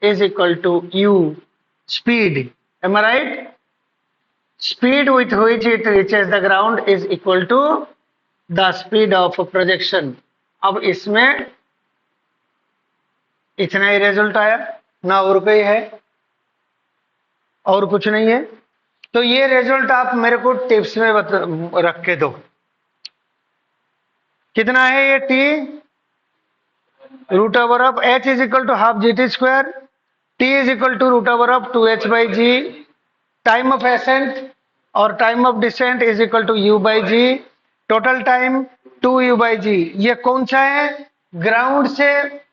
Speaker 1: is equal to U speed. Am I right? Speed with which it reaches the ground is equal to the speed of projection। अब इसमें इतना ही result आया ना, और कोई है? और कुछ नहीं है। तो ये रिजल्ट आप मेरे को टिप्स में रख के दो। कितना है ये? T root over of H is equal to half G T square, T is equal to root over of 2H by g. Time of ascent और time of descent is equal to U by g. Total time 2U by g. ये कौन सा है? Ground से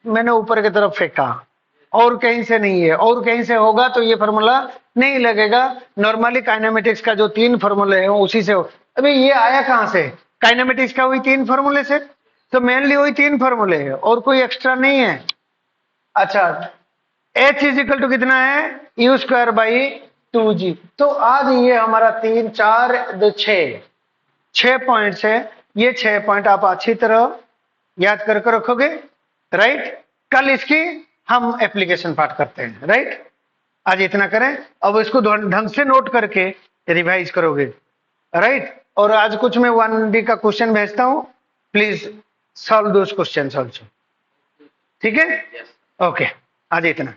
Speaker 1: मैंने ऊपर की तरफ फेंका, और कहीं से नहीं है। और कहीं से होगा तो ये फॉर्मूला नहीं लगेगा। नॉर्मली काइनेमेटिक्स का जो 3 फॉर्मूले हैं उसी से हो। अभी ये आया कहां से? काइनेमेटिक्स का वही 3 फॉर्मूले से, तो मेनली वही 3 फॉर्मूले है और कोई एक्स्ट्रा नहीं है। अच्छा, H इज इक्वल टू कितना है? U square by 2G। तो आज ये हमारा 3 4 2 6 पॉइंट्स है। ये 6 पॉइंट आप अच्छी तरह याद करके रखोगे, राइट? कल इसकी हम एप्लीकेशन पार्ट करते हैं, राइट? आज इतना करें, अब इसको ढंग से नोट करके रिवाइज करोगे, राइट? और आज कुछ मैं 1D का क्वेश्चन भेजता हूं, please solve those question also, ठीक है? ओके, आज इतना।